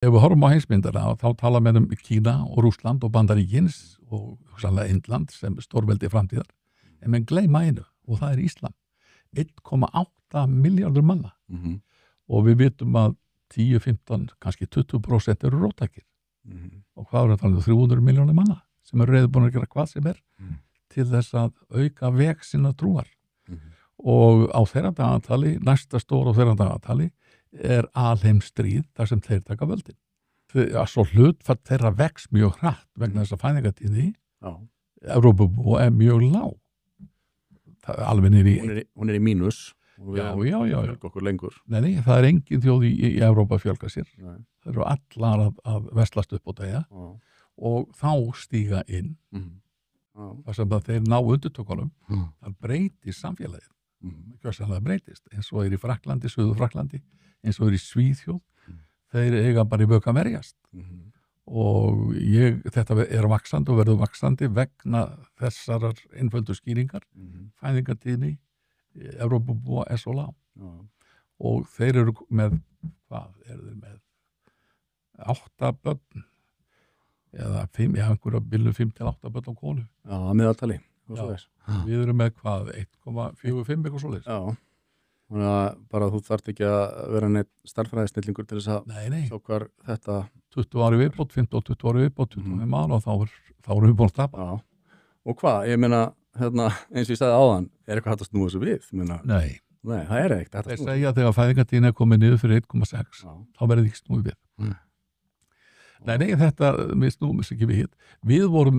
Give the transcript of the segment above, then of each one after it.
Ef við horfum á heimsmyndina þá tala menn Kína og Rússland og Bandaríkins og sannlega Indland sem stórveldi framtíðar, en menn gleyma einu og það Íslam. 1,8 milljarður manna og við vitum að 10, 15, kannski 20% eru róttækir og hvað er það 300 milljónir manna sem eru reiðubúin að gera hvað sem til þess að auka veg sinna trúar og á þeirra dagatali, næsta stór á þeirra dagatali alheimsstríð þar sem þeir taka völdin. Svo hlutfall þeirra vex mjög hratt vegna þess að fæðingartíðni Evrópubúa mjög lág. Alveg niður hún í mínus og við fjölga okkur lengur. Nei, það engin þjóð í Evrópa að fjölga sér. Það eru allar að veslast upp á dagja og þá stíga inn þar sem að þeir ná undirtökunum það breytir samfélagið. Það breytist eins og í Fraklandi, Suður-Fraklandi, eins og í Svíþjóð, þeir eiga bara í vök að verjast og þetta vaxandi og verður vaxandi vegna þessarar einföldu skýringar, fæðingartíðni, Evrópubúa svo lág og þeir eru með, hvað eru þeir með? 8 börn eða 5, einhverja billu 5 til 8 börn á konu. Já, meðaltali. Við erum með hvað, 1,45 eitthvað svoleiðis. Já, þannig að bara þú þarft ekki að vera neitt starffræðisnillingur til þess að sjá hvar þetta 20 ári viðbót, 15-20 ári viðbót, 25 ára og þá erum við búin að tapa. Já, og hvað, ég meina eins og ég sagði áðan, eitthvað hægt að snúa þessu við? Nei, það ekkert hægt að snúa. Þeir segja þegar fæðingartíðin komið niður fyrir 1,6 þá verður ekki snúið við. Nei, þetta við snúum þess ekki við hitt. Við vorum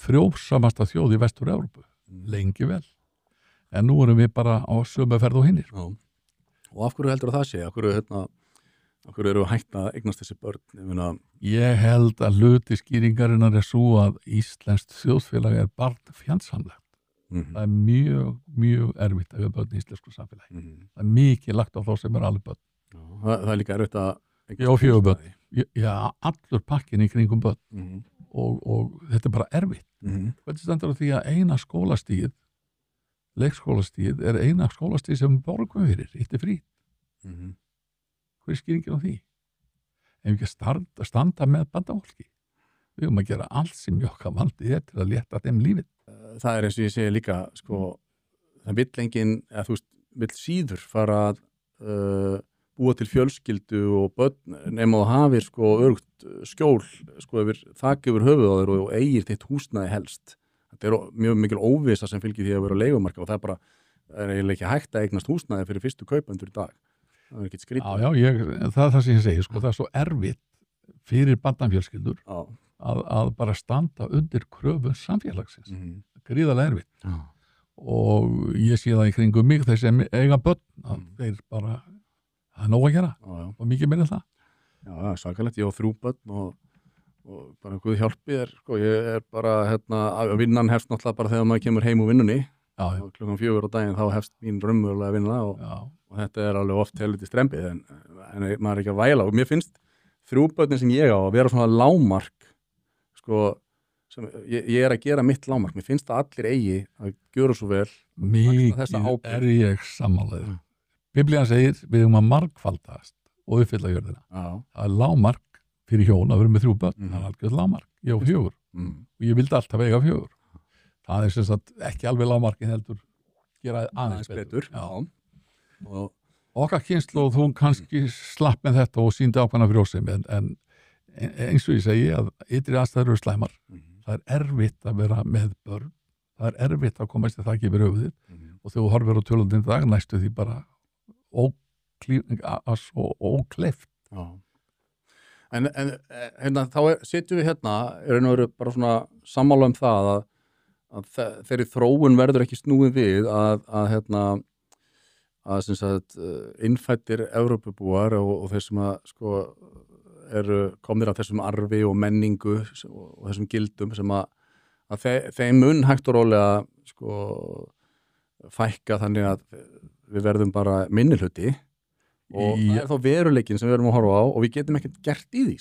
frjósamasta þjóð í Vestur-Evrópu, lengi vel. En nú erum við bara á sömu ferð og hinnir. Og af hverju heldur það sé? Af hverju eru hægt að eignast þessi börn? Ég held að hluti skýringarinnar svo að íslenskt þjóðfélag barnfjandsamlegt. Það mjög, mjög erfitt að við börn í íslensku samfélagi. Það mikið lagt á þá sem alveg börn. Það líka erfitt að Já, 4 börn. Já, allur pakkin í kringum börn og þetta bara erfitt. Hvernig stendur á því að eina skólastíð, leikskólastíð, eina skólastíð sem borgum fyrir, eitt frí. Hver skýringin á því? Ef ekki að standa með bandafólki. Við höfum að gera allt sem okkar valdi til að létta þeim lífið. Það eins og ég segi líka, það vill enginn, eða þú veist, vill síður fara að búa til fjölskyldu og börn nema þú hafir örugt skjól þak yfir höfuð á þér og eigir þitt húsnæði helst. Þetta mjög mikil óvissa sem fylgir því að vera á leigumarka og það eiginlega ekki hægt að eignast húsnæði fyrir fyrstu kaupendur í dag. Það ekkert skrítið. Já, það sem ég segi, það svo erfitt fyrir barnafjölskyldur að bara standa undir kröfu samfélagsins. Gríðarlega erfitt. Og ég sé það í kringum mig þeir sem eiga börn að þeir bara það nóg að gera og mikið meira það. Já, svakalegt, ég á 3 börn og bara Guð hjálpi ég bara, vinnan hefst náttúrulega bara þegar maður kemur heim úr vinnunni og klukkan 4 á daginn þá hefst mín raunverulega vinna og þetta alveg oft helviti strempið en maður ekki að væla og mér finnst 3 börnin sem ég á að vera svona lágmark sem ég að gera mitt lágmark, mér finnst að allir eigi að gjöra svo vel mikið ég sammálaður. Biblían segir við að margfaldast og uppfylla jörðina. Það lágmark fyrir hjón að vera með 3 börn. Það algjörð lágmark. Ég á 4 og ég vildi alltaf eiga 4. Það sem sagt ekki alveg lágmarkin heldur gera aðeins betur. Og okkar kynslóð hún kannski slapp með þetta og sýndi ákveðna frjósemi en eins og ég segi að ytri aðstæður eru slæmar. Það erfitt að vera með börn. Það erfitt að komast í þakki yfir höfuðið og þegar þú horfir á tölundin dag næstu því bara ókleift. En þá sitjum við eru bara svona sammála það að þeirri þróun verður ekki snúið við að innfæddir Evrópubúar og þeir sem eru komnir af þessum arfi og menningu og þessum gildum sem að þeim mun hægt og rólega fækka þannig að við verðum bara minnihluti og það þá veruleikin sem við erum að horfa á og við getum ekkert gert í því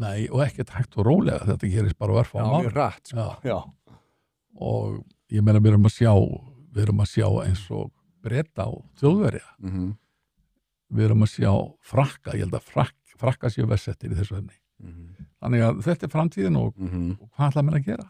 Nei, og ekkert hægt og rólega þetta gerist bara örfá mál. Já, mjög rætt Já. Og ég meina við erum að sjá eins og Breta og Þjóðverja við erum að sjá Frakka, ég held að frakka séu versettir í þessu efni. Þannig að þetta er framtíðin og hvað ætla mér að gera?